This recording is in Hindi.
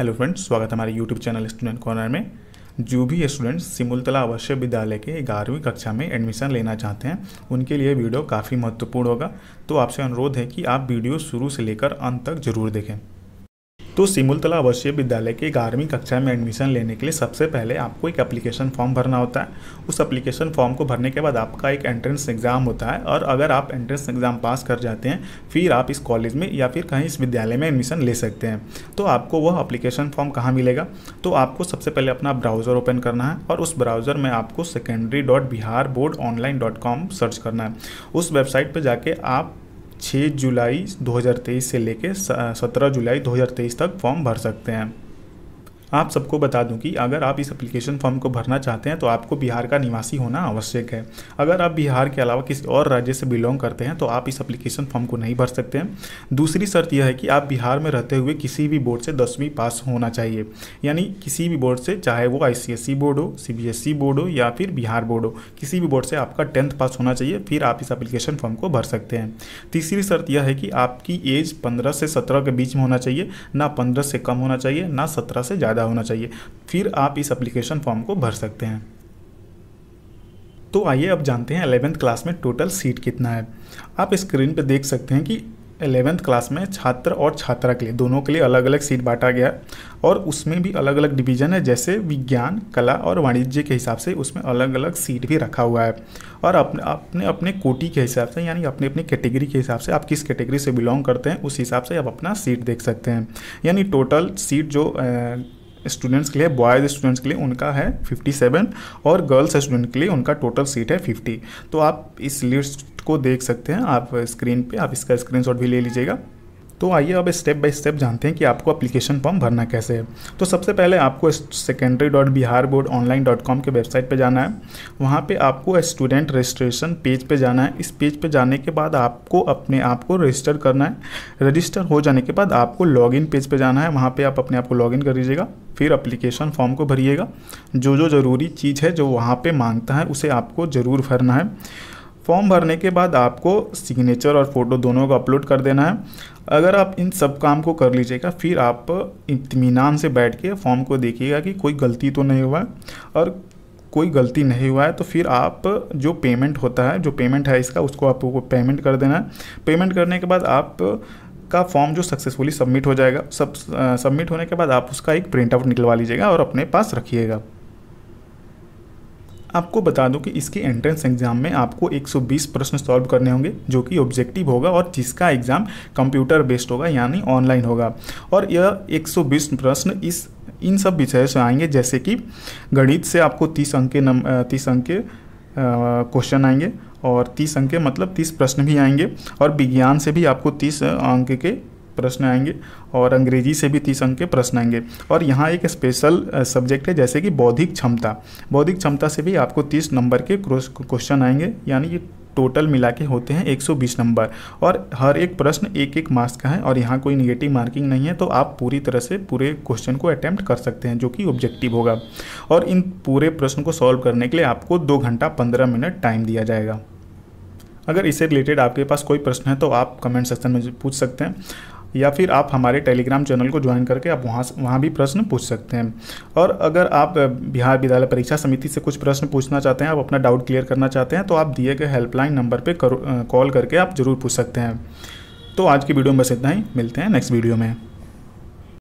हेलो फ्रेंड्स, स्वागत है हमारे यूट्यूब चैनल स्टूडेंट कॉर्नर में। जो भी स्टूडेंट्स सिमुलतला आवासीय विद्यालय के 11वीं कक्षा में एडमिशन लेना चाहते हैं उनके लिए वीडियो काफ़ी महत्वपूर्ण होगा। तो आपसे अनुरोध है कि आप वीडियो शुरू से लेकर अंत तक जरूर देखें। तो सिमुलतला आवासीय विद्यालय के 11वीं कक्षा में एडमिशन लेने के लिए सबसे पहले आपको एक एप्लीकेशन फॉर्म भरना होता है। उस एप्लीकेशन फॉर्म को भरने के बाद आपका एक एंट्रेंस एग्ज़ाम होता है, और अगर आप एंट्रेंस एग्ज़ाम पास कर जाते हैं फिर आप इस कॉलेज में या फिर कहीं इस विद्यालय में एडमिशन ले सकते हैं। तो आपको वह एप्लीकेशन फॉर्म कहाँ मिलेगा? तो आपको सबसे पहले अपना ब्राउज़र ओपन करना है और उस ब्राउज़र में आपको secondary.biharboardonline.com सर्च करना है। उस वेबसाइट पर जाके आप 6 जुलाई 2023 से लेकर 17 जुलाई 2023 तक फॉर्म भर सकते हैं। आप सबको बता दूं कि अगर आप इस एप्लीकेशन फॉर्म को भरना चाहते हैं तो आपको बिहार का निवासी होना आवश्यक है। अगर आप बिहार के अलावा किसी और राज्य से बिलोंग करते हैं तो आप इस एप्लीकेशन फॉर्म को नहीं भर सकते हैं। दूसरी शर्त यह है कि आप बिहार में रहते हुए किसी भी बोर्ड से 10वीं पास होना चाहिए, यानी किसी भी बोर्ड से, चाहे वो ICSE बोर्ड हो, CBSE बोर्ड हो या फिर बिहार बोर्ड हो, किसी भी बोर्ड से आपका 10th पास होना चाहिए, फिर आप इस एप्लीकेशन फॉर्म को भर सकते हैं। तीसरी शर्त यह है कि आपकी एज 15 से 17 के बीच में होना चाहिए, ना 15 से कम होना चाहिए, ना 17 से ज़्यादा होना चाहिए, फिर आप इस एप्लीकेशन फॉर्म को भर सकते हैं। तो आइए अब जानते हैं 11th क्लास में टोटल सीट कितना है। आप स्क्रीन पे देख सकते हैं कि 11th क्लास में छात्र और छात्रा के लिए दोनों के लिए अलग अलग सीट बांटा गया है, और उसमें भी अलग अलग डिवीज़न है, जैसे विज्ञान, कला और वाणिज्य के हिसाब से उसमें अलग अलग सीट भी रखा हुआ है। और अपने अपने कोटि के हिसाब से, यानी अपने अपनी कैटेगरी के हिसाब से, आप किस कैटेगरी से बिलोंग करते हैं उस हिसाब से आप अपना सीट देख सकते हैं। यानी टोटल सीट जो स्टूडेंट्स के लिए, बॉयज़ स्टूडेंट्स के लिए उनका है 57, और गर्ल्स स्टूडेंट के लिए उनका टोटल सीट है 50। तो आप इस लिस्ट को देख सकते हैं आप स्क्रीन पे, आप इसका स्क्रीनशॉट भी ले लीजिएगा। तो आइए अब स्टेप बाय स्टेप जानते हैं कि आपको एप्लीकेशन फॉर्म भरना कैसे है। तो सबसे पहले आपको secondary.biharboardonline.com के वेबसाइट पे जाना है। वहाँ पे आपको स्टूडेंट रजिस्ट्रेशन पेज पे जाना है। इस पेज पे जाने के बाद आपको अपने आप को रजिस्टर करना है। रजिस्टर हो जाने के बाद आपको लॉगिन पेज पे जाना है। वहाँ पे आप अपने आप को लॉगिन कर लीजिएगा, फिर एप्लीकेशन फॉर्म को भरिएगा। जो ज़रूरी चीज़ है जो वहाँ पर मांगता है उसे आपको ज़रूर भरना है। फॉर्म भरने के बाद आपको सिग्नेचर और फोटो दोनों को अपलोड कर देना है। अगर आप इन सब काम को कर लीजिएगा फिर आप इत्मीनान से बैठ के फॉर्म को देखिएगा कि कोई गलती तो नहीं हुआ है, और कोई गलती नहीं हुआ है तो फिर आप जो पेमेंट होता है, जो पेमेंट है इसका, उसको आपको पेमेंट कर देना है। पेमेंट करने के बाद आप का फॉर्म जो सक्सेसफुली सबमिट हो जाएगा। सबमिट होने के बाद आप उसका एक प्रिंट आउट निकलवा लीजिएगा और अपने पास रखिएगा। आपको बता दूं कि इसके एंट्रेंस एग्ज़ाम में आपको 120 प्रश्न सॉल्व करने होंगे, जो कि ऑब्जेक्टिव होगा और जिसका एग्ज़ाम कंप्यूटर बेस्ड होगा, यानी ऑनलाइन होगा। और यह 120 प्रश्न इन सब विषय से आएंगे, जैसे कि गणित से आपको 30 अंक के क्वेश्चन आएंगे, और 30 अंक के मतलब 30 प्रश्न भी आएंगे, और विज्ञान से भी आपको 30 अंक के प्रश्न आएंगे, और अंग्रेजी से भी 30 अंक के प्रश्न आएंगे। और यहाँ एक स्पेशल सब्जेक्ट है जैसे कि बौद्धिक क्षमता से भी आपको 30 नंबर के क्वेश्चन आएंगे, यानी ये टोटल मिला के होते हैं 120 नंबर, और हर एक प्रश्न 1-1 मार्क्स का है, और यहाँ कोई निगेटिव मार्किंग नहीं है। तो आप पूरी तरह से पूरे क्वेश्चन को अटैम्प्ट कर सकते हैं, जो कि ऑब्जेक्टिव होगा। और इन पूरे प्रश्न को सॉल्व करने के लिए आपको 2 घंटा 15 मिनट टाइम दिया जाएगा। अगर इससे रिलेटेड आपके पास कोई प्रश्न है तो आप कमेंट सेक्शन में पूछ सकते हैं, या फिर आप हमारे टेलीग्राम चैनल को ज्वाइन करके आप वहाँ भी प्रश्न पूछ सकते हैं। और अगर आप बिहार विद्यालय परीक्षा समिति से कुछ प्रश्न पूछना चाहते हैं, आप अपना डाउट क्लियर करना चाहते हैं, तो आप दिए गए हेल्पलाइन नंबर पे कॉल करके आप ज़रूर पूछ सकते हैं। तो आज की वीडियो में बस इतना ही, मिलते हैं नेक्स्ट वीडियो में।